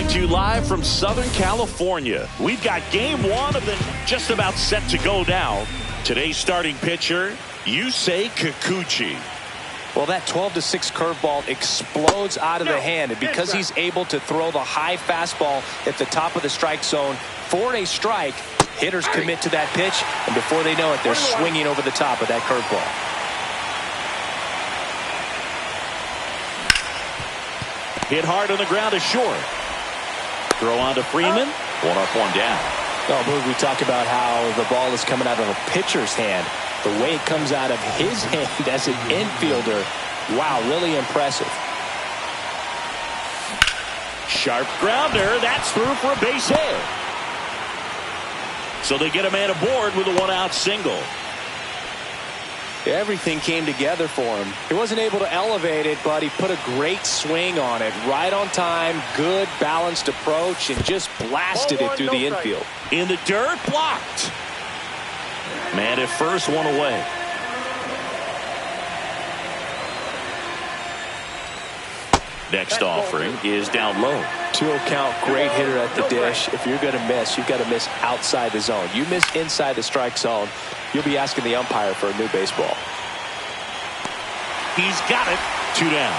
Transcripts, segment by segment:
coming to you live from Southern California. We've got game one of the just about set to go now. Today's starting pitcher, Yusei Kikuchi. Well, that 12-6 curveball explodes out of the hand, and because he's able to throw the high fastball at the top of the strike zone for a strike, hitters commit to that pitch, and before they know it, they're swinging over the top of that curveball. Hit hard on the ground is short. Throw on to Freeman. One up, one down. Oh, Boog, we talk about how the ball is coming out of a pitcher's hand. The way it comes out of his hand as an infielder, wow, really impressive. Sharp grounder. That's through for a base hit. So they get a man aboard with a one-out single. Everything came together for him. He wasn't able to elevate it, but he put a great swing on it. Right on time, good balanced approach, and just blasted it through the infield. In the dirt, blocked. Man at first, one away. Next offering is down low. 2-0 count, great hitter at the dish. If you're going to miss, you've got to miss outside the zone. You miss inside the strike zone, you'll be asking the umpire for a new baseball. He's got it. 2 down.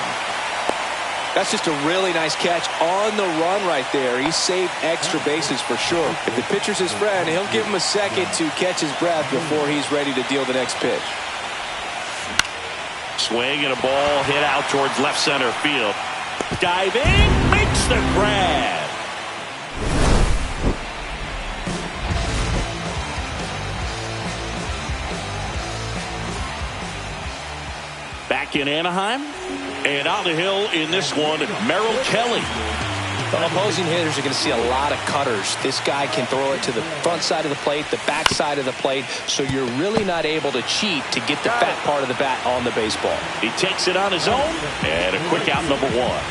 That's just a really nice catch on the run right there. He saved extra bases for sure. If the pitcher's his friend, he'll give him a second to catch his breath before he's ready to deal the next pitch. Swing and a ball hit out towards left center field. Diving, makes the grab. Back in Anaheim, and on the hill in this one, Merrill Kelly. The opposing hitters are going to see a lot of cutters. This guy can throw it to the front side of the plate, the back side of the plate, so you're really not able to cheat to get the fat part of the bat on the baseball. He takes it on his own, and a quick out, number one.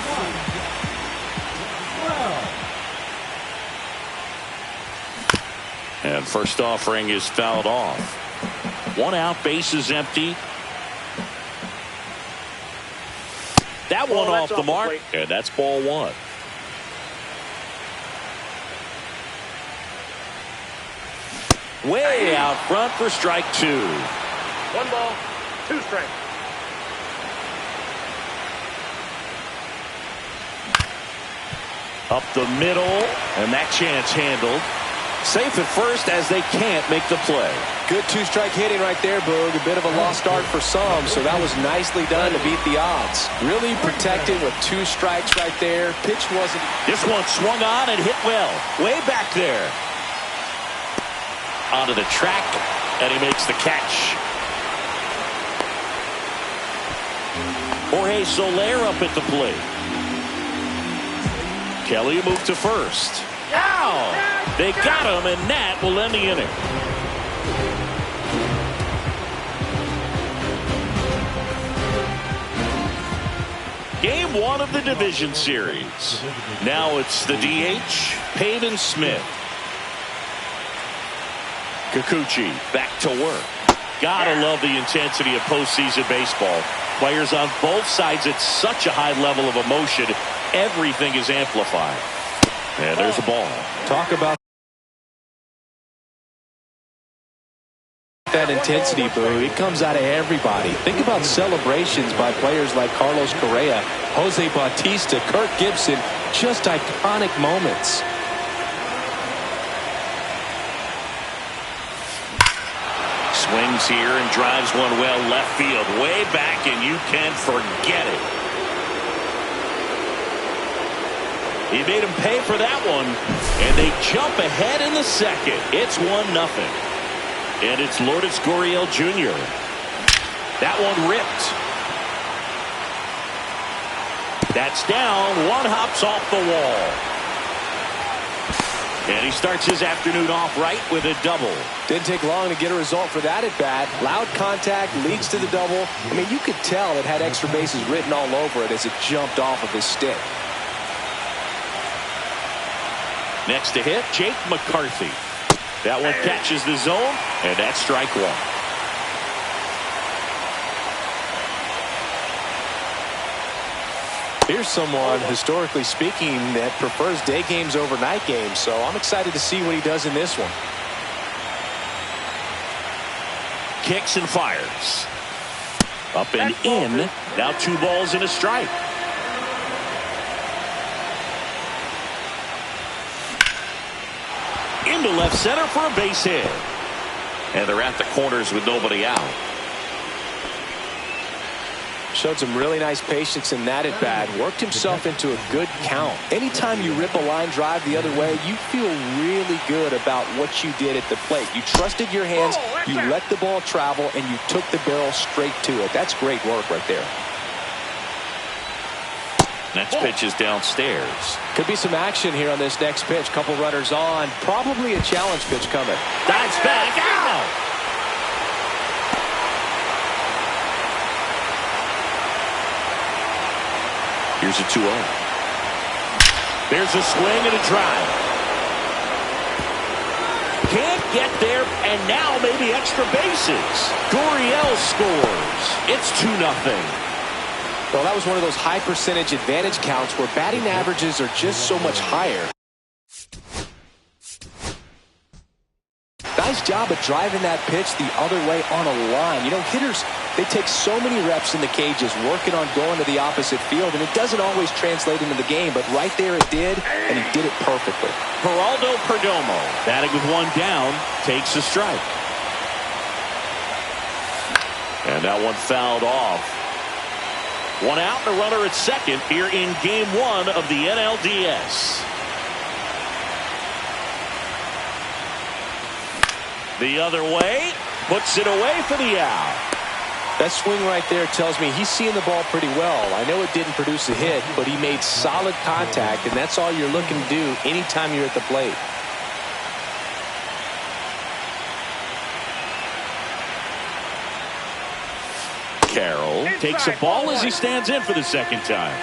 And first offering is fouled off. 1 out, bases empty. That one off the mark, and that's ball one. Way out front for strike 2. 1 ball, 2 strikes. Up the middle, and that chance handled. Safe at first as they can't make the play. Good 2-strike hitting right there, Boog. A bit of a lost start for some, so that was nicely done to beat the odds. Really protected with 2 strikes right there. Pitch wasn't. This one swung on and hit well. Way back there. Onto the track, and he makes the catch. Jorge Soler up at the plate. Kelly moved to first. Ow! They got him, and that will end the inning. Game 1 of the division series. Now it's the DH, Pavin Smith. Kikuchi back to work. Gotta love the intensity of postseason baseball. Players on both sides at such a high level of emotion. Everything is amplified. And there's a ball. Talk about that intensity, Boo. It comes out of everybody. Think about celebrations by players like Carlos Correa, Jose Bautista, Kirk Gibson. Just iconic moments. Swings here and drives one well left field. Way back, and you can forget it. He made him pay for that one, and they jump ahead in the second. It's 1-0. And it's Lourdes Gurriel Jr. That one ripped. That's down. One hops off the wall. And he starts his afternoon off right with a double. Didn't take long to get a result for that at bat. Loud contact leads to the double. I mean, you could tell it had extra bases written all over it as it jumped off of his stick. Next to hit, Jake McCarthy. That one catches the zone, and that's strike 1. Here's someone, historically speaking, that prefers day games over night games, so I'm excited to see what he does in this one. Kicks and fires. Up and in. Now 2 balls and a strike. Into left center for a base hit. And they're at the corners with nobody out. Showed some really nice patience in that at bat. Worked himself into a good count. Anytime you rip a line drive the other way, you feel really good about what you did at the plate. You trusted your hands, you let the ball travel, and you took the barrel straight to it. That's great work right there. Next pitch is downstairs. Could be some action here on this next pitch. Couple runners on. Probably a challenge pitch coming. Dives back. Out. Here's a 2-0. There's a swing and a drive. Can't get there, and now maybe extra bases. Gurriel scores. It's 2-0. Well, that was one of those high percentage advantage counts where batting averages are just so much higher. Nice job of driving that pitch the other way on a line. You know, hitters, they take so many reps in the cages working on going to the opposite field, and it doesn't always translate into the game, but right there it did, and he did it perfectly. Geraldo Perdomo, batting with 1 down, takes a strike. And that one fouled off. 1 out and a runner at second here in Game 1 of the NLDS. The other way, puts it away for the out. That swing right there tells me he's seeing the ball pretty well. I know it didn't produce a hit, but he made solid contact, and that's all you're looking to do anytime you're at the plate. Carroll takes a ball as he stands in for the second time.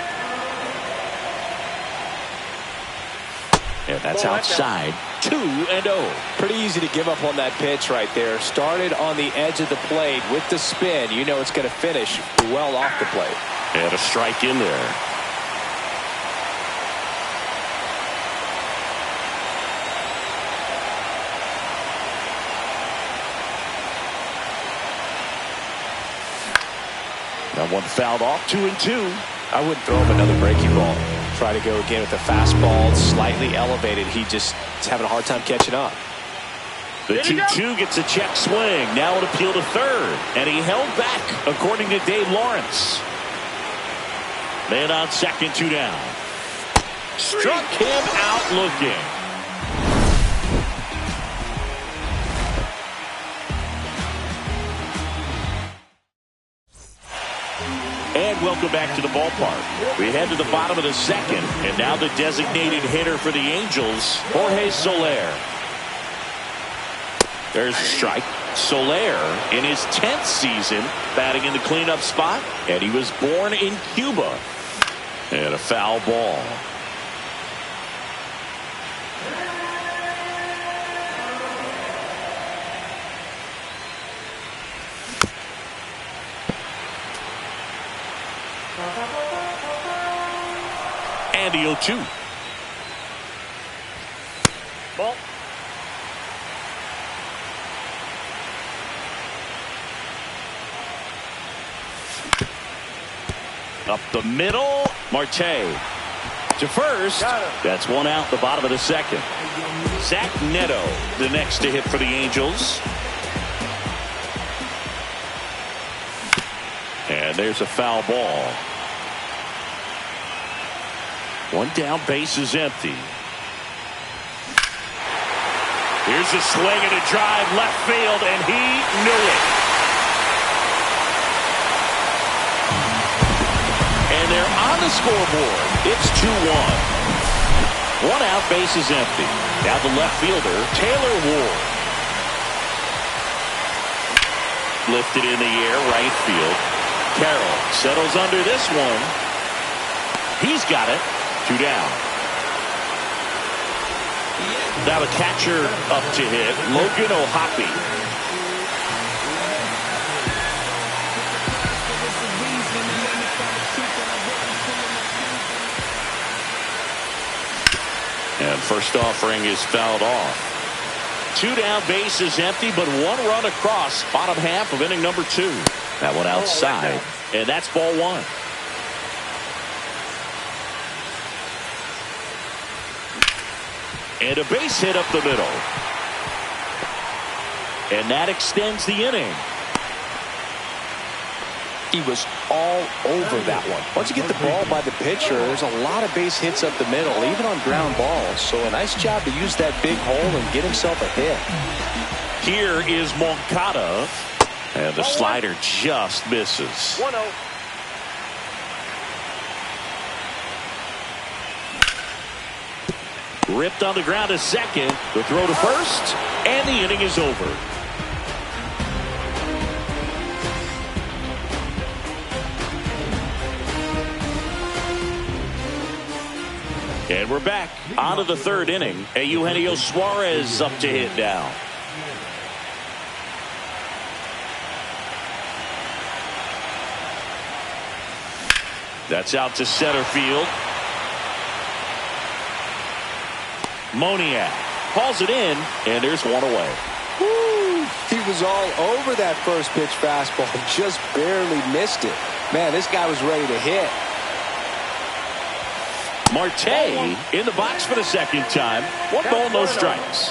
And that's outside. 2-0. Pretty easy to give up on that pitch right there. Started on the edge of the plate with the spin. You know it's going to finish well off the plate. And a strike in there. That one fouled off. 2-2. I wouldn't throw him another breaking ball. Try to go again with the fastball, slightly elevated. He just is having a hard time catching up. The 2-2 gets a check swing. Now an appeal to third. And he held back, according to Dave Lawrence. Man on second, 2 down. Struck him out looking. And welcome back to the ballpark. We head to the bottom of the second, and now the designated hitter for the Angels, Jorge Soler. There's a strike. Soler in his 10th season batting in the cleanup spot, and he was born in Cuba. And a foul ball. And the 0-2. Ball. Up the middle, Marte to first. That's 1 out, the bottom of the second. Zach Neto, the next to hit for the Angels. And there's a foul ball. 1 down, base is empty. Here's a swing and a drive left field, and he knew it. And they're on the scoreboard. It's 2-1. 1 out, base is empty. Now the left fielder, Taylor Ward. Lifted in the air, right field. Carroll settles under this one. He's got it. 2 down. Now the catcher up to hit, Logan O'Hoppe. First offering is fouled off. 2 down, bases empty, but 1 run across. Bottom half of inning number 2. That one outside, and that's ball 1. And a base hit up the middle. And that extends the inning. He was all over that one. Once you get the ball by the pitcher, there's a lot of base hits up the middle, even on ground balls. So a nice job to use that big hole and get himself a hit. Here is Moncada. And the slider just misses. 1-0. Ripped on the ground to second. The throw to first. And the inning is over. And we're back on to the 3rd inning. Eugenio Suarez up to hit now. That's out to center field. Moniak hauls it in, and there's 1 away. Woo! He was all over that first pitch fastball, just barely missed it. Man, this guy was ready to hit. Marte in the box for the 2nd time. 1 ball, no strikes.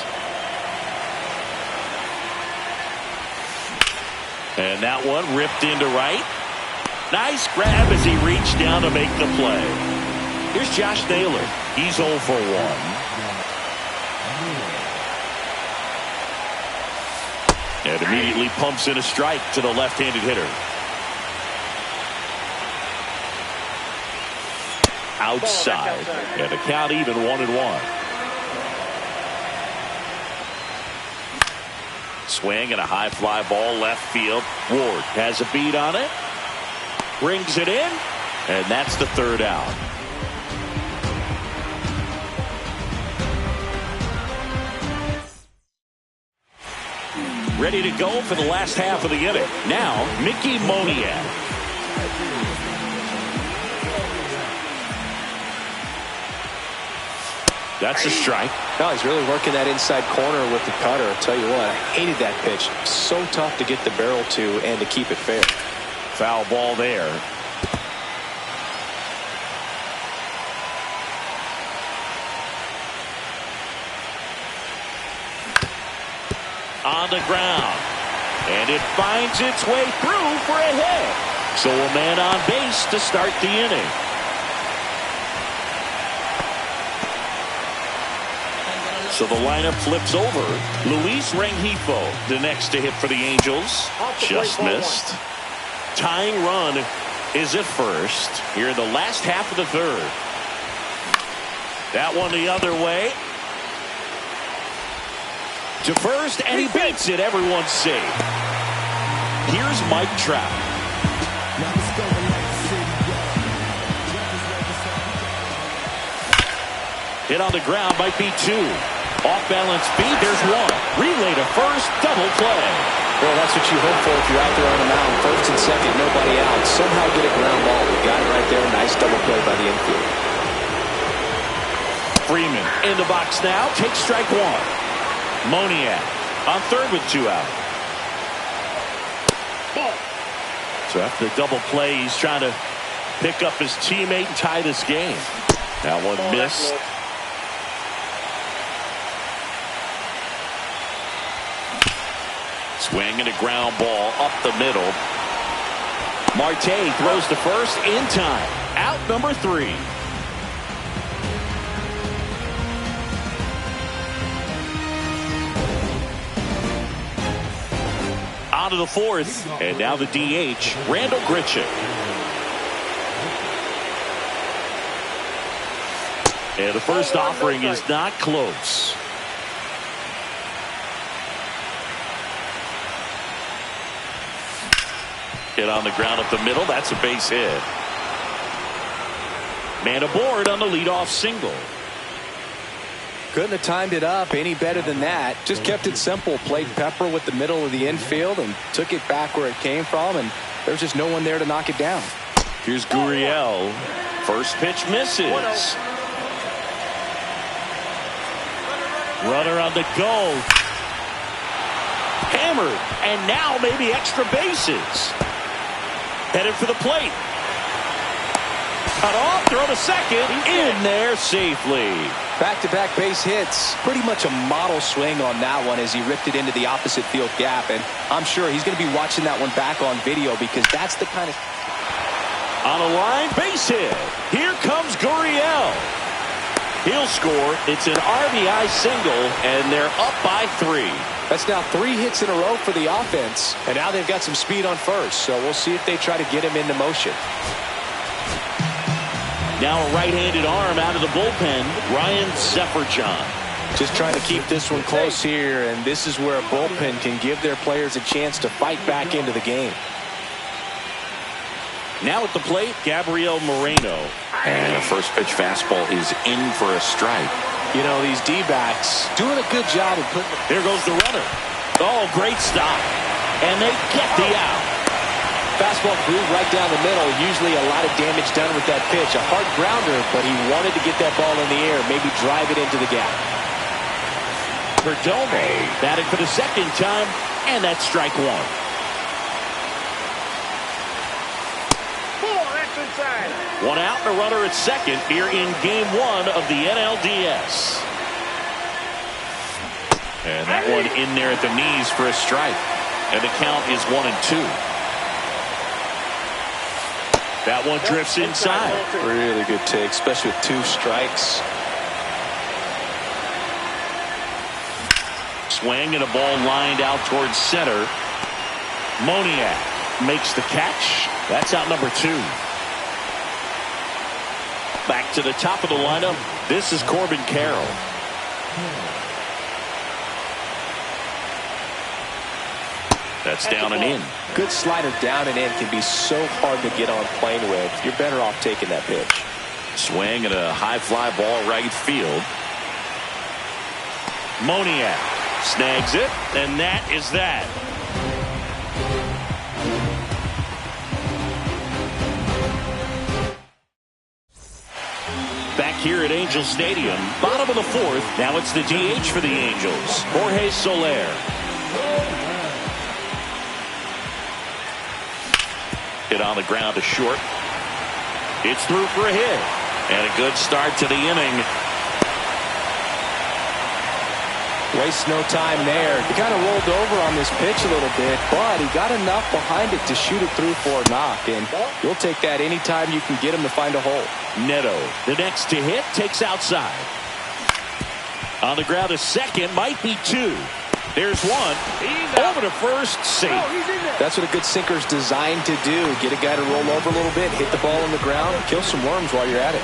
And that one ripped into right. Nice grab as he reached down to make the play. Here's Josh Naylor. He's 0 for 1. And immediately pumps in a strike to the left-handed hitter. Outside. And the count even 1-1. Swing and a high fly ball left field. Ward has a beat on it. Brings it in. And that's the 3rd out. Ready to go for the last half of the inning. Now, Mickey Moniak. That's a strike. No, he's really working that inside corner with the cutter. I'll tell you what, I hated that pitch. So tough to get the barrel to and to keep it fair. Foul ball there. On the ground. And it finds its way through for a hit. So a man on base to start the inning. So the lineup flips over. Luis Rengifo, the next to hit for the Angels. Just missed. Tying run is at first here in the last half of the 3rd. That one the other way. To first, and he beats it. Everyone's safe. Here's Mike Trout. Hit on the ground might be 2. Off-balance feed, there's 1. Relay to first, double play. Well, that's what you hope for if you're out there on the mound. First and second, nobody out. Somehow get a ground ball. We got it right there. Nice double play by the infield. Freeman in the box now. Takes strike 1. Moniak on 3rd with 2 out. So after the double play, he's trying to pick up his teammate and tie this game. That one missed. Swing and a ground ball up the middle. Marte throws to first in time. Out number 3. On to the 4th, and now the DH, Randal Grichuk. And the first offering is not close. Hit on the ground up the middle. That's a base hit. Man aboard on the leadoff single. Couldn't have timed it up any better than that. Just kept it simple. Played pepper with the middle of the infield and took it back where it came from, and there's just no one there to knock it down. Here's Gurriel. First pitch misses. Runner on the go. Hammered. And now maybe extra bases. Headed for the plate. Cut off. Throw to second. In there safely. Back-to-back base hits. Pretty much a model swing on that one as he ripped it into the opposite field gap. And I'm sure he's going to be watching that one back on video because that's the kind of... On a line, base hit. Here comes Gurriel. He'll score. It's an RBI single, and they're up by 3. That's now 3 hits in a row for the offense. And now they've got some speed on first. So we'll see if they try to get him into motion. Now a right-handed arm out of the bullpen, Ryan Zefferjon. Just trying to keep this one close here, and this is where a bullpen can give their players a chance to fight back into the game. Now at the plate, Gabriel Moreno. And a first pitch fastball is in for a strike. You know, these D-backs doing a good job of putting... There goes the runner. Oh, great stop. And they get the out. Fastball groove right down the middle. Usually a lot of damage done with that pitch. A hard grounder, but he wanted to get that ball in the air, maybe drive it into the gap. Perdomo batting for the second time, and that's strike 1. That's inside. 1 out and a runner at second here in game 1 of the NLDS. And that one in there at the knees for a strike. And the count is 1-2. That one drifts inside. Really good take, especially with 2 strikes. Swing and a ball lined out towards center. Moniak makes the catch. That's out number 2. Back to the top of the lineup. This is Corbin Carroll. That's down and in. Good slider down and in can be so hard to get on plane with. You're better off taking that pitch. Swing and a high fly ball right field. Moniak snags it, and that is that. Back here at Angel Stadium, bottom of the 4th. Now it's the DH for the Angels, Jorge Soler. Hit on the ground to short. It's through for a hit. And a good start to the inning. Wastes no time there. He kind of rolled over on this pitch a little bit, but he got enough behind it to shoot it through for a knock. And you'll take that anytime you can get him to find a hole. Neto, the next to hit, takes outside. On the ground to second, might be 2. There's 1. Over to first, safe. That's what a good sinker's designed to do. Get a guy to roll over a little bit, hit the ball on the ground, kill some worms while you're at it.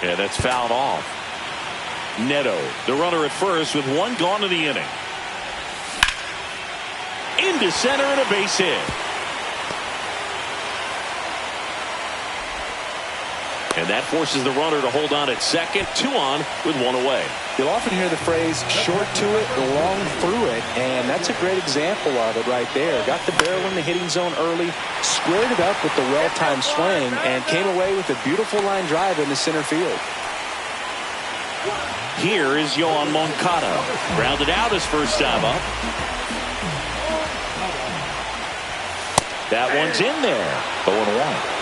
Yeah, that's fouled off. Neto, the runner at first with 1 gone in the inning. Into center and a base hit. And that forces the runner to hold on at second. 2 on with 1 away. You'll often hear the phrase short to it, long through it, and that's a great example of it right there. Got the barrel in the hitting zone early, squared it up with the well-timed swing, and came away with a beautiful line drive in the center field. Here is Yoan Moncada. Grounded out his first time up. That one's in there. 0-1.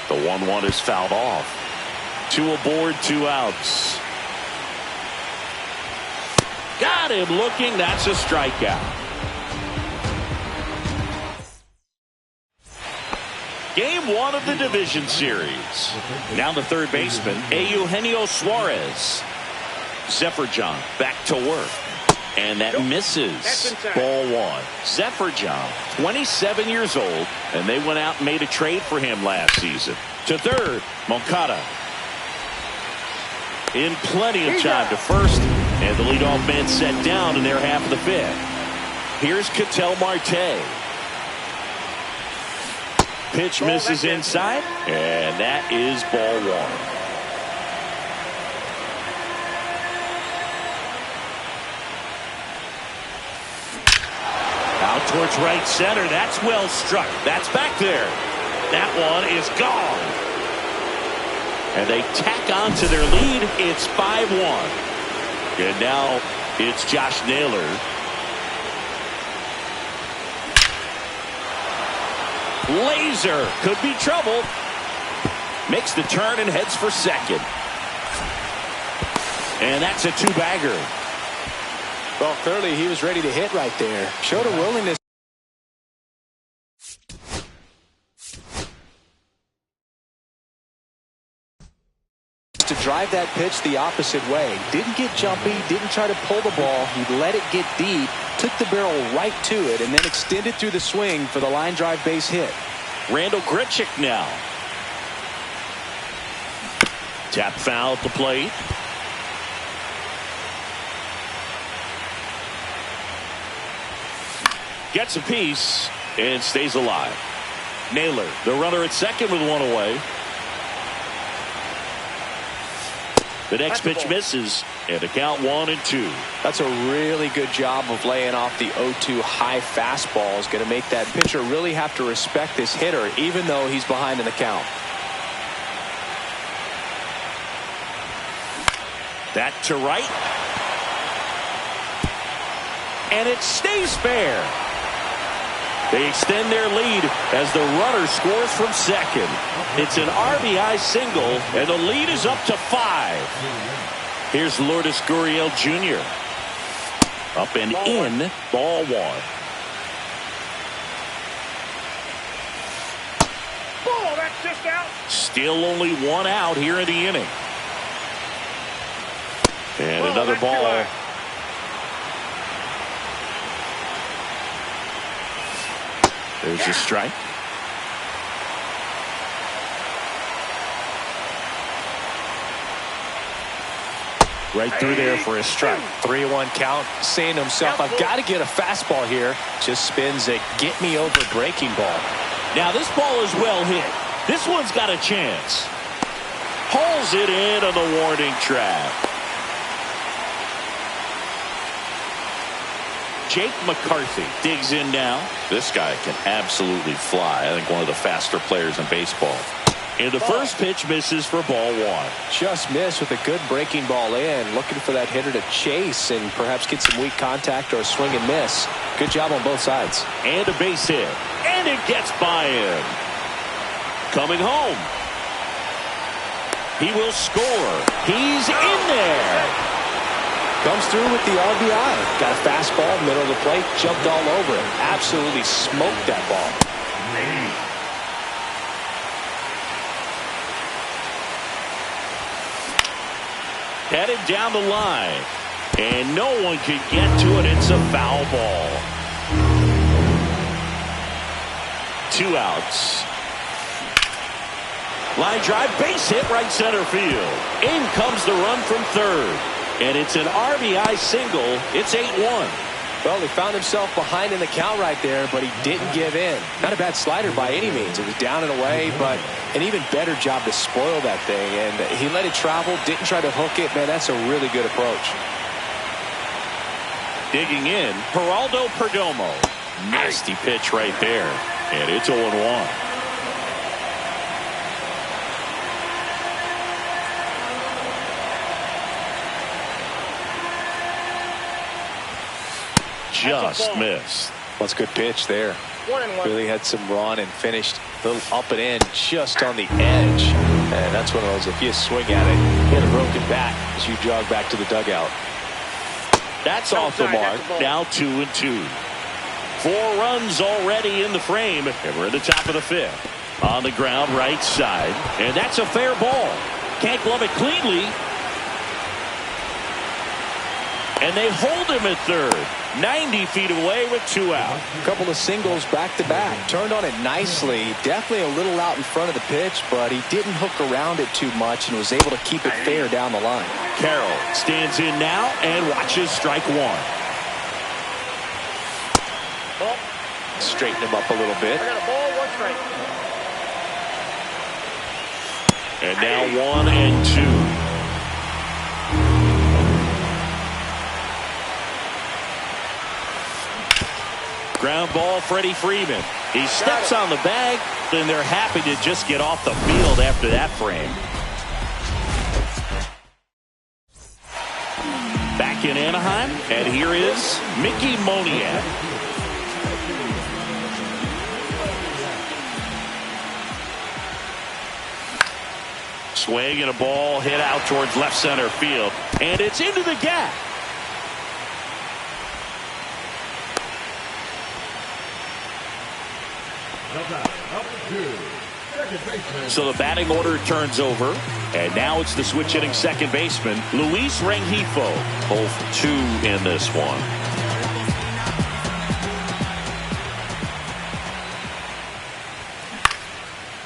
The 1-1 is fouled off. 2 aboard, 2 outs. Got him looking. That's a strikeout. Game 1 of the division series. Now the third baseman, Eugenio Suarez. Zefferjon back to work. And that misses. Ball 1. Zefferjon, 27 years old, and they went out and made a trade for him last season. To third, Moncada. In plenty of time to first, and the leadoff man set down in their half of the 5th. Here's Ketel Marte. Pitch misses inside, and that is ball 1. Out towards right center. That's well struck. That's back there. That one is gone. And they tack on to their lead. It's 5-1. And now it's Josh Naylor. Laser could be trouble. Makes the turn and heads for second. And that's a two-bagger. Well, clearly he was ready to hit right there. Showed a willingness to drive that pitch the opposite way. Didn't get jumpy, didn't try to pull the ball. He let it get deep, took the barrel right to it, and then extended through the swing for the line drive base hit. Randal Grichuk now. Tap foul at the plate. Gets a piece and stays alive. Naylor, the runner at second with one away. The next pitch misses, and the count 1-2. That's a really good job of laying off the 0-2 high fastball. Is going to make that pitcher really have to respect this hitter, even though he's behind in the count. That to right. And it stays fair. They extend their lead as the runner scores from second. It's an RBI single, and the lead is up to 5. Here's Lourdes Gurriel Jr. Up and in, ball 1. Oh, that's just out. Still only one out here in the inning. And another ball. There's a strike. Right through there for a strike. 3-1 count, saying to himself, I've got to get a fastball here. Just spins a get-me-over breaking ball. Now this ball is well hit. This one's got a chance. Hauls it in on the warning track. Jake McCarthy digs in now. This guy can absolutely fly. I think one of the faster players in baseball. And the first pitch misses for ball 1. Just missed with a good breaking ball in. Looking for that hitter to chase and perhaps get some weak contact or a swing and miss. Good job on both sides. And a base hit. And it gets by him. Coming home. He will score. He's in there. Comes through with the RBI. Got a fastball, middle of the plate, jumped all over it. Absolutely smoked that ball. Headed down the line. And no one can get to it. It's a foul ball. 2 outs. Line drive, base hit, right center field. In comes the run from third. And it's an RBI single. It's 8-1. Well, he found himself behind in the count right there, but he didn't give in. Not a bad slider by any means. It was down and away, but an even better job to spoil that thing. And he let it travel, didn't try to hook it. Man, that's a really good approach. Digging in, Geraldo Perdomo. Nasty pitch right there. And it's 0-1. Just missed. That's a good pitch there. 1-1. Really had some run and finished a little up and in just on the edge. And that's one of those, if you swing at it, get a broken bat as you jog back to the dugout. That's off the mark. Now 2-2. 4 runs already in the frame. And we're at the top of the 5th. On the ground, right side. And that's a fair ball. Can't glove it cleanly. And they hold him at third. 90 feet away with 2 out. A couple of singles back to back. Turned on it nicely. Definitely a little out in front of the pitch, but he didn't hook around it too much and was able to keep it fair down the line. Carroll stands in now and watches strike 1. Ball. Straighten him up a little bit. I got a ball, 1 strike. And now 1-2. Ground ball, Freddie Freeman. He steps on the bag, and they're happy to just get off the field after that frame. Back in Anaheim, and here is Mickey Moniak. Swing and a ball hit out towards left center field, and it's into the gap. So the batting order turns over, and now it's the switch hitting second baseman, Luis Rengifo. 0 for 2 in this one.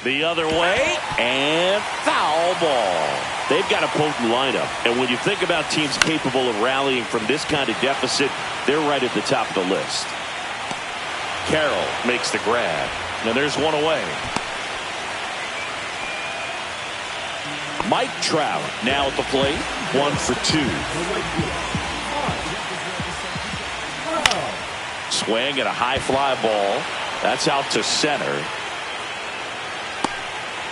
The other way, and foul ball. They've got a potent lineup, and when you think about teams capable of rallying from this kind of deficit, they're right at the top of the list. Carroll makes the grab. Now there's one away. Mike Trout now at the plate. 1 for 2. Swing and a high fly ball. That's out to center.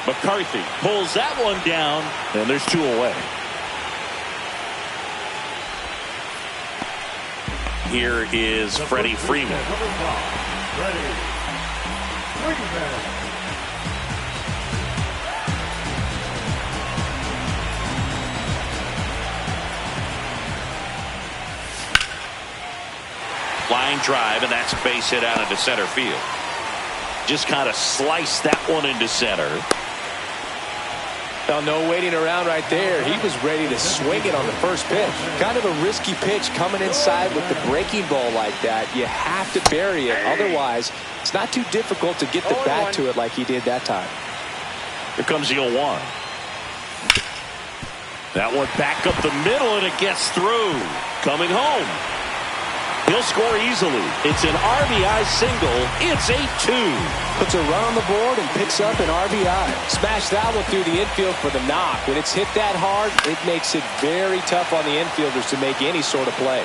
McCarthy pulls that one down, and there's 2 away. Here is Freddie Freeman. Flying drive, and that's a base hit out into center field. Just kind of sliced that one into center. Well, no waiting around right there. He was ready to swing it on the first pitch. Kind of a risky pitch coming inside with the breaking ball like that. You have to bury it. Otherwise, it's not too difficult to get the bat to it like he did that time. Here comes the 0-1. That one back up the middle, and it gets through. Coming home. He'll score easily. It's an RBI single. It's 8-2. Puts a run on the board and picks up an RBI. Smash that one through the infield for the knock. When it's hit that hard, it makes it very tough on the infielders to make any sort of play.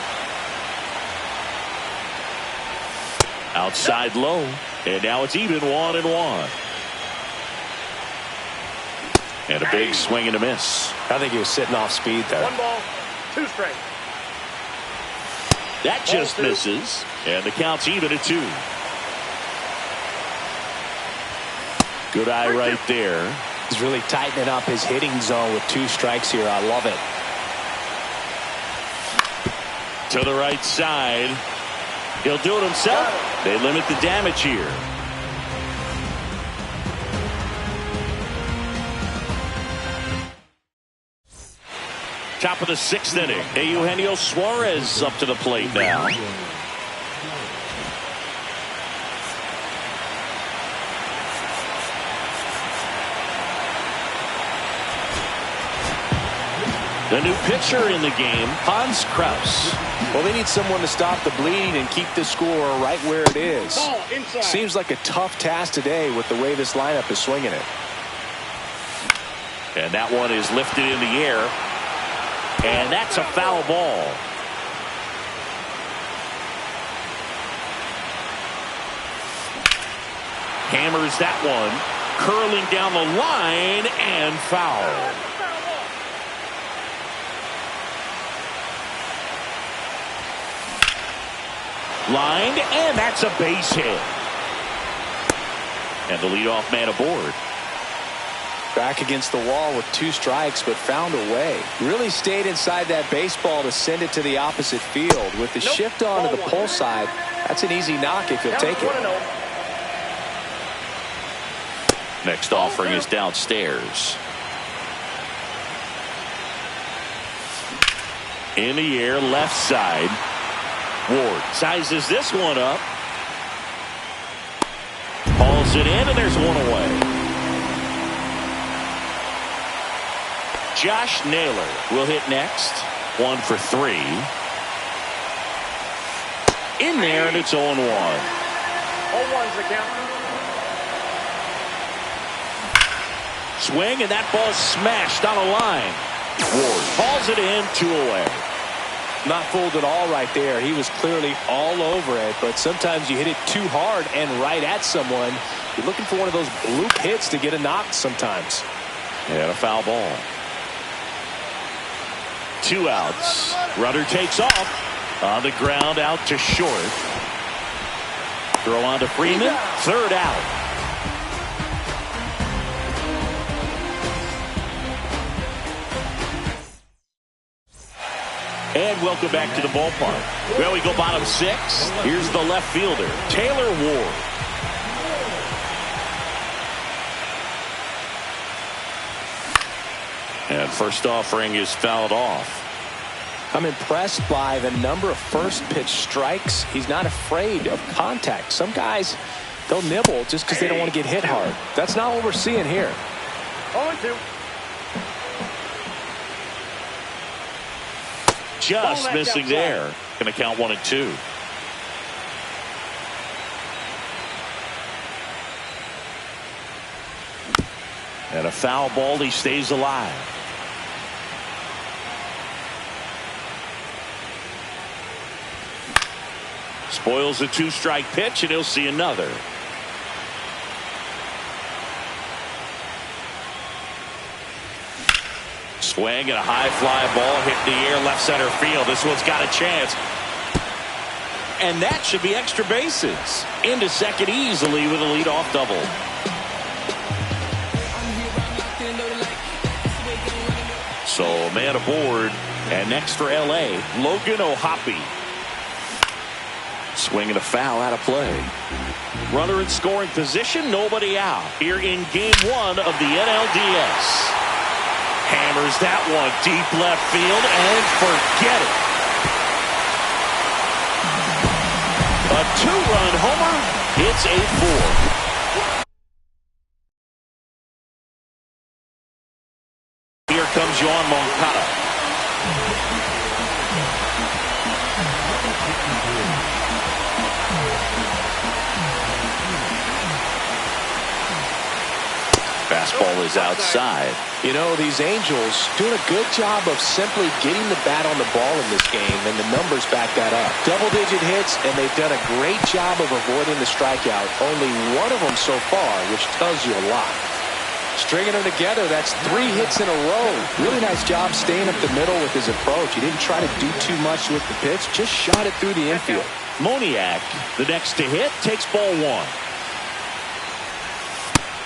Outside low, and now it's even 1-1. And a big swing and a miss. I think he was sitting off speed there. 1 ball, 2 strikes. That just misses, and the count's even at 2. Good eye right there. He's really tightening up his hitting zone with 2 strikes here. I love it. To the right side. He'll do it himself. They limit the damage here. Top of the 6th inning. Eugenio Suarez up to the plate now. The new pitcher in the game, Hans Kraus. Well, they need someone to stop the bleeding and keep the score right where it is. Seems like a tough task today with the way this lineup is swinging it. And that one is lifted in the air. And that's a foul ball. Hammers that one. Curling down the line and foul. Lined, and that's a base hit. And the leadoff man aboard. Back against the wall with 2 strikes, but found a way. Really stayed inside that baseball to send it to the opposite field. With the shift on to the pull side, that's an easy knock if he'll take it. Next offering is downstairs. In the air, left side. Ward sizes this one up. Hauls it in, and there's one away. Josh Naylor will hit next. 1 for 3. In there, and it's 0-1. 0-1's the count. Swing, and that ball smashed on a line. Ward hauls it in, 2 away. Not fooled at all right there. He was clearly all over it, but sometimes you hit it too hard and right at someone. You're looking for one of those bloop hits to get a knock sometimes. And a foul ball. 2 outs. Runner takes off. On the ground, out to short. Throw on to Freeman. 3rd out. And welcome back to the ballpark. Well, we go bottom 6. Here's the left fielder, Taylor Ward. And first offering is fouled off. I'm impressed by the number of first pitch strikes. He's not afraid of contact. Some guys, they'll nibble just because they don't want to get hit hard. That's not what we're seeing here. 0-2. Just missing there. Going to count 1 and 2. And a foul ball. He stays alive. Spoils a 2-strike pitch, and he'll see another. Swing and a high fly ball hit in the air, left center field. This one's got a chance. And that should be extra bases. Into second easily with a leadoff double. So man aboard. And next for LA, Logan O'Hoppe. Swing and a foul out of play. Runner in scoring position, nobody out. Here in game 1 of the NLDS. Hammers that one deep left field and forget it. A 2-run homer. It's a 4. Here comes Yoan Moncada. Fastball is outside. You know, these Angels doing a good job of simply getting the bat on the ball in this game, and the numbers back that up. Double-digit hits, and they've done a great job of avoiding the strikeout. Only one of them so far, which tells you a lot. Stringing them together, that's 3 hits in a row. Really nice job staying up the middle with his approach. He didn't try to do too much with the pitch, just shot it through the infield. Moniak, the next to hit, takes ball 1.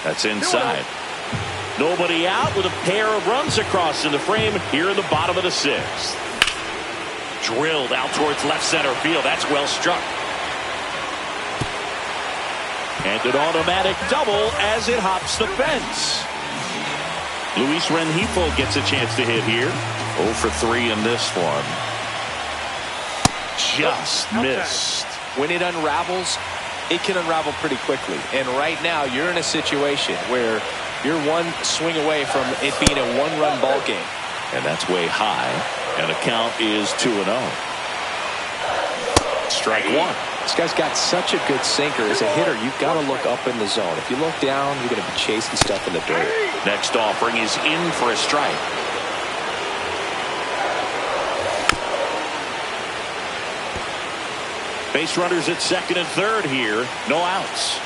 That's inside. Nobody out with a pair of runs across in the frame here in the bottom of the 6th. Drilled out towards left center field. That's well struck. And an automatic double as it hops the fence. Luis Rengifo gets a chance to hit here. 0 for 3 in this one. Just missed. When it unravels, it can unravel pretty quickly. And right now, you're in a situation where you're one swing away from it being a 1-run ball game. And that's way high. And the count is 2-0. Strike 1. This guy's got such a good sinker. As a hitter, you've got to look up in the zone. If you look down, you're going to be chasing stuff in the dirt. Next offering is in for a strike. Base runners at second and third here. No outs.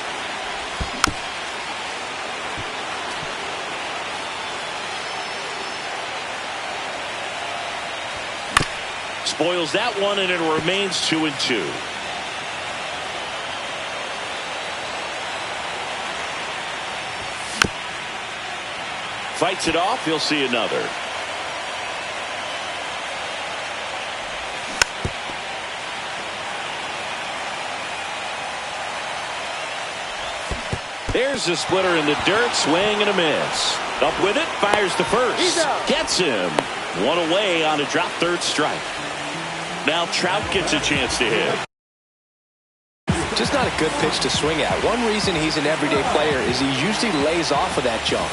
Spoils that one, and it remains 2-2. Fights it off. He'll see another. There's the splitter in the dirt. Swing and a miss. Up with it. Fires to first. Gets him. One away on a drop third strike. Now Trout gets a chance to hit. Just not a good pitch to swing at. One reason he's an everyday player is he usually lays off of that jump.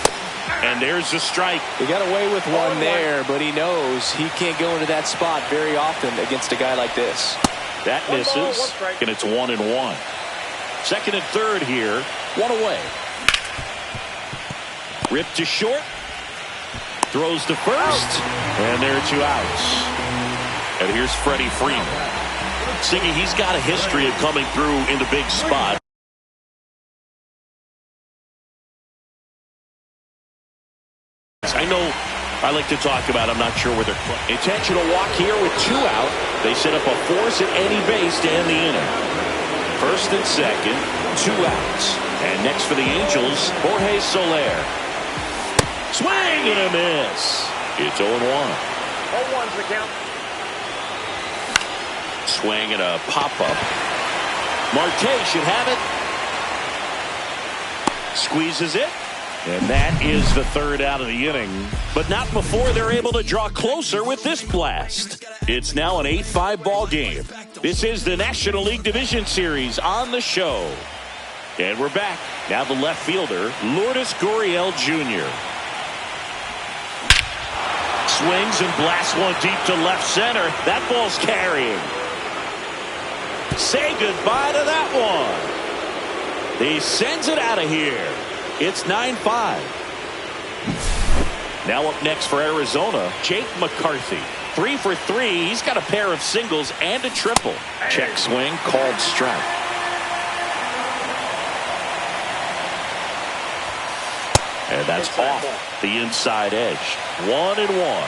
And there's the strike. He got away with one there, but he knows he can't go into that spot very often against a guy like this. That misses, and it's 1-1. Second and third here. One away. Ripped to short. Throws to first. And there are 2 outs. And here's Freddie Freeman. Siggy, he's got a history of coming through in the big spot. I know I like to talk about, I'm not sure where they're playing. Intentional walk here with 2 out. They set up a force at any base to end the inning. First and second, 2 outs. And next for the Angels, Jorge Soler. Swing and a miss. It's 0-1. 0-1's the count. Swing and a pop-up. Marte should have it. Squeezes it. And that is the 3rd out of the inning. But not before they're able to draw closer with this blast. It's now an 8-5 ball game. This is the National League Division Series on the show. And we're back. Now the left fielder, Lourdes Gurriel Jr. Swings and blasts one deep to left center. That ball's carrying. Say goodbye to that one. He sends it out of here. It's 9-5. Now up next for Arizona, Jake McCarthy. 3 for 3. He's got a pair of singles and a triple. Check swing, called strike. And that's off the inside edge. 1-1.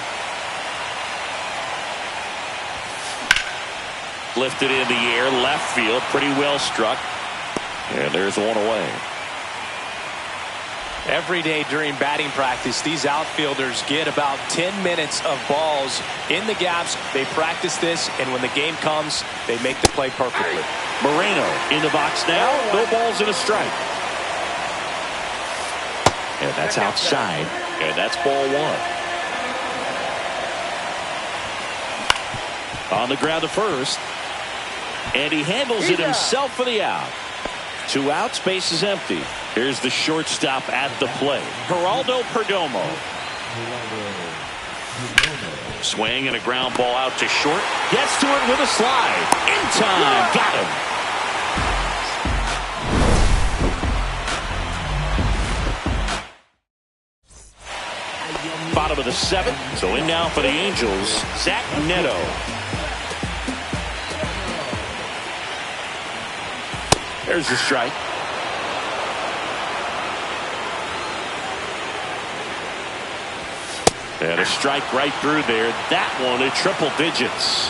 Lifted in the air, left field, pretty well struck. And there's one away. Every day during batting practice, these outfielders get about 10 minutes of balls in the gaps. They practice this, and when the game comes, they make the play perfectly. Moreno in the box now. No balls and a strike. And that's outside. And that's ball 1. On the ground to first. And he handles it himself for the out. 2 outs, base is empty. Here's the shortstop at the plate, Geraldo Perdomo. Swing and a ground ball out to short. Gets to it with a slide. In time. Got him. Bottom of the 7th. So in now for the Angels, Zach Neto. There's the strike. And a strike right through there. That one at triple digits.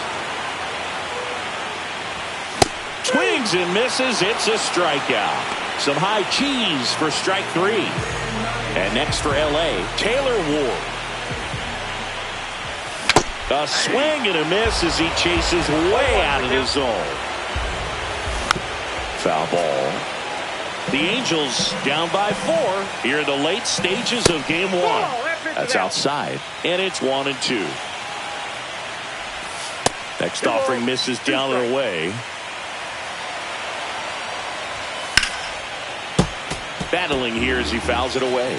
Swings and misses. It's a strikeout. Some high cheese for strike 3. And next for LA, Taylor Ward. A swing and a miss as he chases way out of the zone. Foul ball. The Angels down by 4 here in the late stages of game 1. That's outside, and it's 1-2. Next offering misses down and away. Battling here as he fouls it away.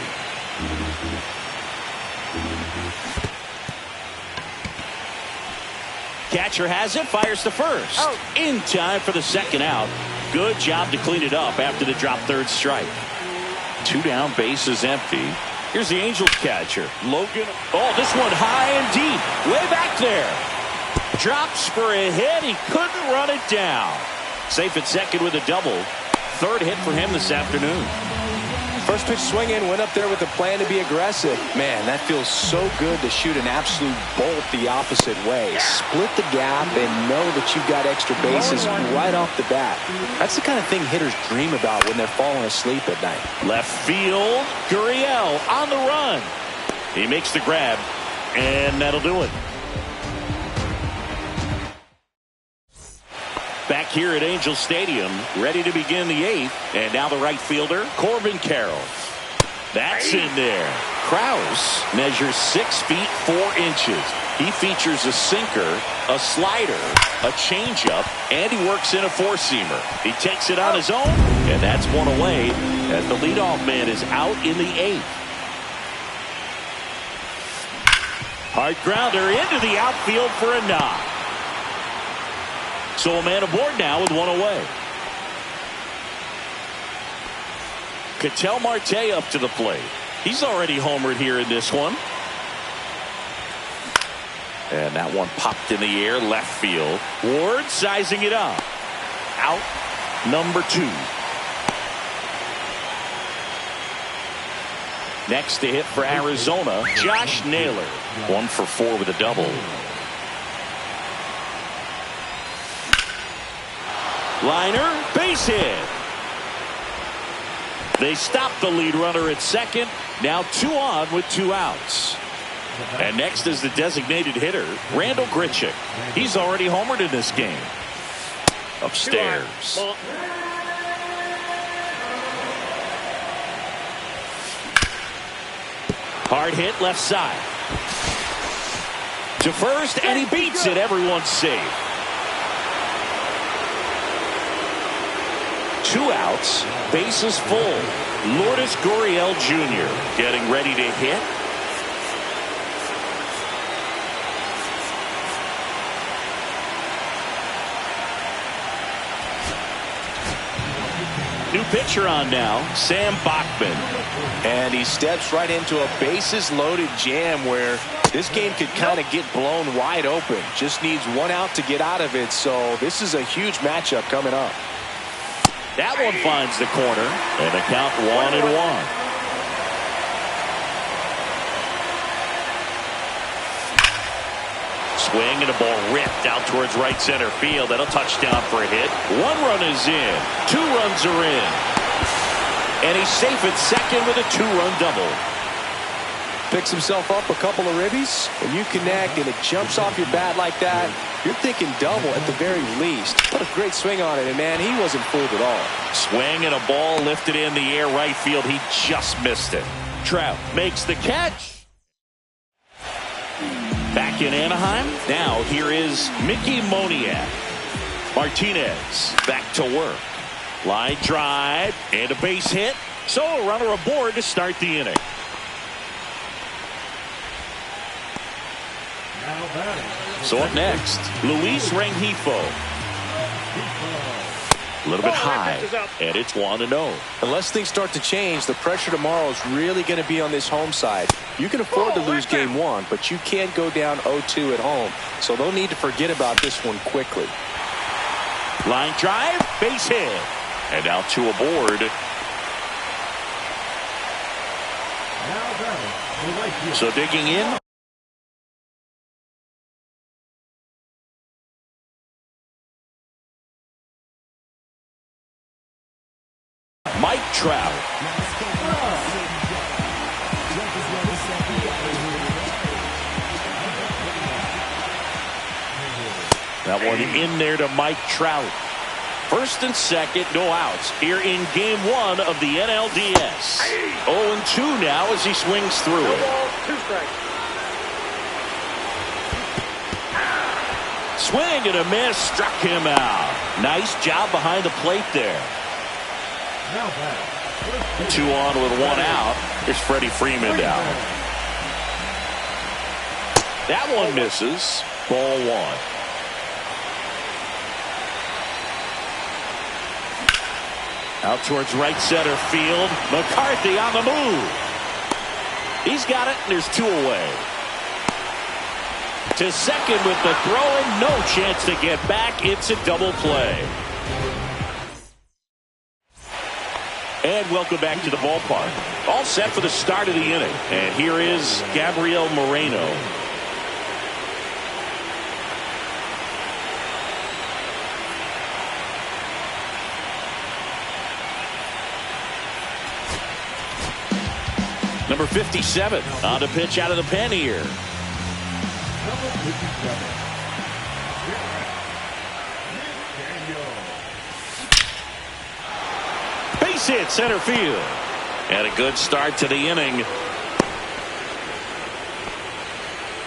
Catcher has it, fires to first. In time for the 2nd out. Good job to clean it up after the drop 3rd strike. 2 down, bases empty. Here's the Angels catcher, Logan. Oh, this one high and deep, way back there. Drops for a hit. He couldn't run it down. Safe at 2nd with a double. 3rd hit for him this afternoon. First pitch swinging, went up there with a plan to be aggressive. Man, that feels so good to shoot an absolute bolt the opposite way. Split the gap and know that you've got extra bases right off the bat. That's the kind of thing hitters dream about when they're falling asleep at night. Left field, Gurriel on the run. He makes the grab, and that'll do it. Back here at Angel Stadium, ready to begin the 8th. And now the right fielder, Corbin Carroll. That's in there. Krause measures 6 feet 4 inches. He features a sinker, a slider, a changeup, and he works in a 4-seamer. He takes it on his own, and that's one away as the leadoff man is out in the 8th. Hard grounder into the outfield for a knock. So a man aboard now with 1 away. Ketel Marte up to the plate. He's already homered here in this one. And that one popped in the air, left field. Ward sizing it up. Out number 2. Next to hit for Arizona, Josh Naylor. 1 for 4 with a double. Liner, base hit. They stop the lead runner at second. Now 2 on with 2 outs. And next is the designated hitter, Randal Grichuk. He's already homered in this game. Upstairs. Hard hit left side. To first, and he beats it. Everyone's safe. 2 outs, bases full. Lourdes Gurriel Jr. getting ready to hit. New pitcher on now, Sam Bachman. And he steps right into a bases-loaded jam where this game could kind of get blown wide open. Just needs 1 out to get out of it, so this is a huge matchup coming up. That one finds the corner, and a count 1-1. Swing and a ball ripped out towards right center field. That'll touchdown for a hit. 1 run is in. 2 runs are in. And he's safe at second with a 2-run double. Picks himself up a couple of ribbies, and you connect, and it jumps off your bat like that. You're thinking double at the very least. What a great swing on it, and man, he wasn't fooled at all. Swing and a ball lifted in the air right field. He just missed it. Trout makes the catch. Back in Anaheim. Now here is Mickey Moniak. Martinez back to work. Line drive and a base hit. So a runner aboard to start the inning. So up next, Luis Rengifo. A little bit high, and it's 1-0. Unless things start to change, the pressure tomorrow is really going to be on this home side. You can afford to lose game 1, but you can't go down 0-2 at home. So they'll need to forget about this one quickly. Line drive, base hit. And now 2 aboard. So digging in. Mike Trout. That one in there to Mike Trout. First and second, no outs here in game 1 of the NLDS. 0-2 now as he swings through it. Swing and a miss, struck him out. Nice job behind the plate there. 2 on with 1 out. Here's Freddie Freeman down. That one misses. Ball 1. Out towards right center field. McCarthy on the move. He's got it, and there's 2 away. To second with the throw, and no chance to get back. It's a double play. And welcome back to the ballpark. All set for the start of the inning. And here is Gabriel Moreno. Number 57 on the pitch out of the pen here. Base hit center field. And a good start to the inning.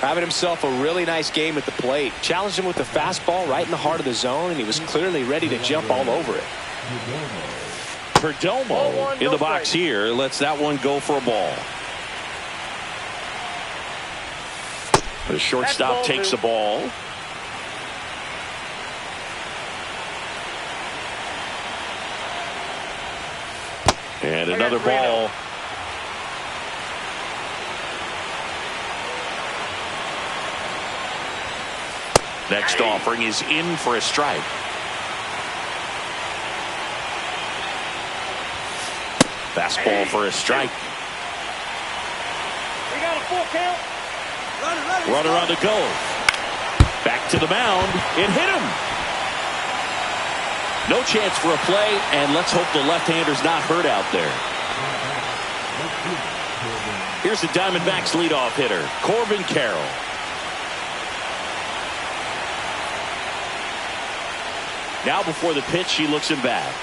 Having himself a really nice game at the plate. Challenged him with the fastball right in the heart of the zone, and he was clearly ready to jump all over it. Perdomo in the box here. Lets that one go for a ball. The shortstop takes the ball. And another ball. Next offering is in for a strike. Fastball for a strike. We got a full count. Runner on the go. Back to the mound. It hit him. No chance for a play, and let's hope the left-hander's not hurt out there. Here's the Diamondbacks leadoff hitter, Corbin Carroll. Now before the pitch, he looks him back.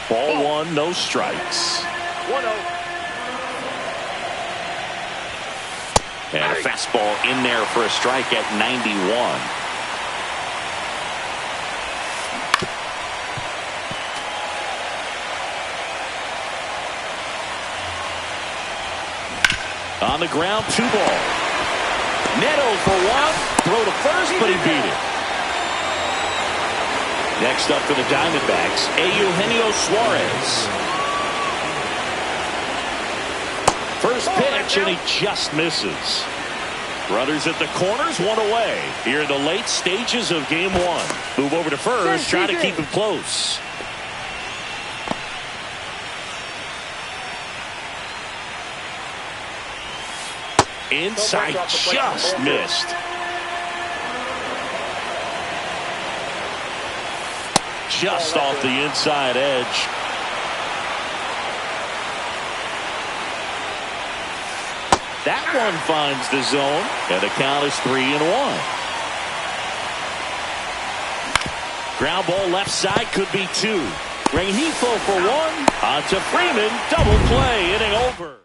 Ball one, no strikes. 1-0. And a fastball in there for a strike at 91. On the ground, 2 ball. Neto for 1. Throw to first, but he beat it. Next up for the Diamondbacks, Eugenio Suarez. First pitch, and he just misses. Runners at the corners, 1 away. Here in the late stages of game 1. Move over to first, try to keep it close. Inside, just missed. Just off the inside edge. That one finds the zone, and the count is 3-1. Ground ball left side, could be 2. Rengifo for 1. On to Freeman, double play, inning over.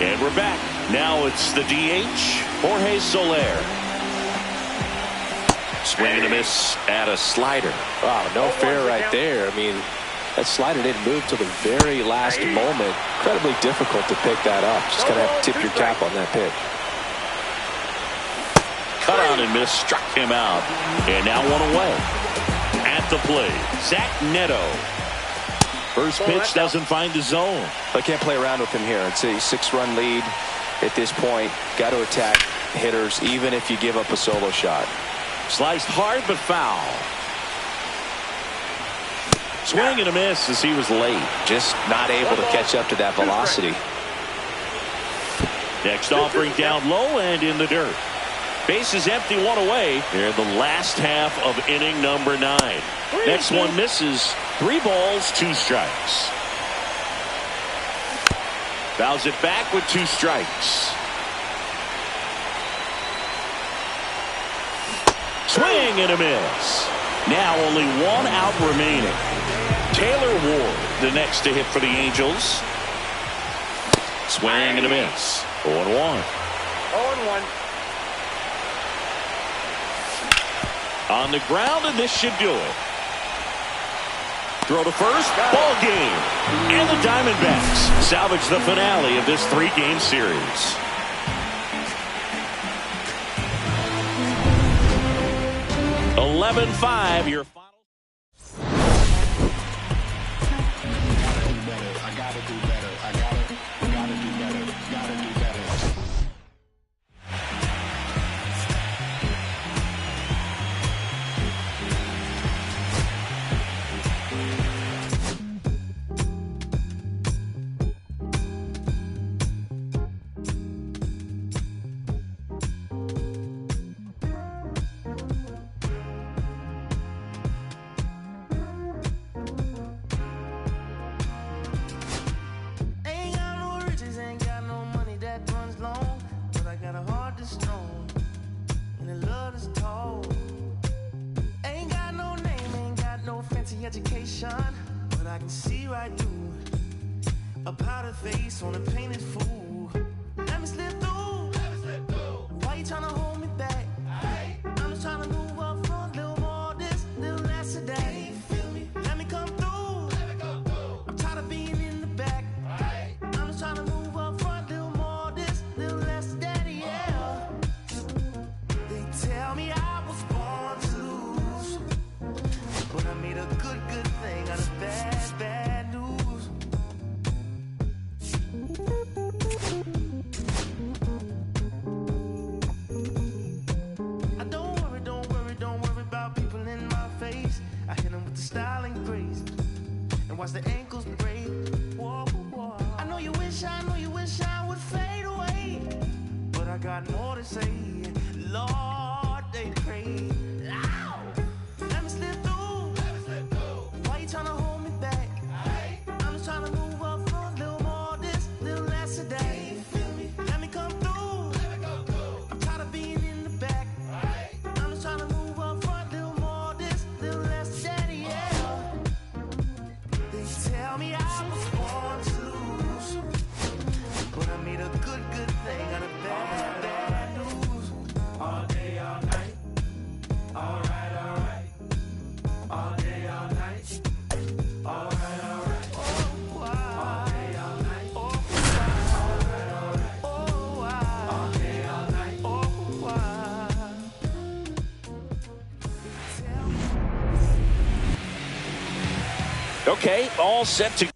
And we're back. Now it's the DH, Jorge Soler. Swing and a miss at a slider. Wow, no fair right there. I mean, that slider didn't move till the very last moment. Incredibly difficult to pick that up. Just going to have to tip your cap on that pitch. Cut on and miss, struck him out. And now 1 away. At the plate, Zach Neto. First pitch doesn't find the zone. I can't play around with him here. It's a 6-run lead at this point. Got to attack hitters even if you give up a solo shot. Sliced hard but foul. Swing and a miss as he was late. Just not able to catch up to that velocity. Next offering down low and in the dirt. Base is empty, 1 away. Here in the last half of inning number 9. Next one misses. 3 balls, 2 strikes. Fouls it back with 2 strikes. Swing and a miss. Now only 1 out remaining. Taylor Ward, the next to hit for the Angels. Swing and a miss. 0-1. 0-1. On the ground, and this should do it. Throw to first, ball game. And the Diamondbacks salvage the finale of this 3-game series. (11-5) your final. Education, but I can see right through a powdered face on a painted fool. Let me slip through. Why you trying to hold me back? I'm just trying to move up front, little more this, little less of that. Let me come through. I'm tired of being in the back. I'm just trying to move up front, little more this, little less of that. Yeah. They tell me I was born to lose, but I made a good thing out of bad news. watch the ankles break. Whoa, whoa. I know you wish I would fade away, but I got more to say. Lord, they pray. Ow! Let me slip through. Why you tryna hold me back? I'm just trying to move up for a little more, this little less today. Let me come through. I'm tired of being in the back. I'm just trying to move up for a little more, this little less today. Yeah. They tell me I was born to lose, but I made a good thing out of bad news. All day, all night. All right. All day, all night. All right. Oh, wow. All day, all night. Oh, wow. All right. Oh, wow. All day, all night. Oh, wow. Okay, all set to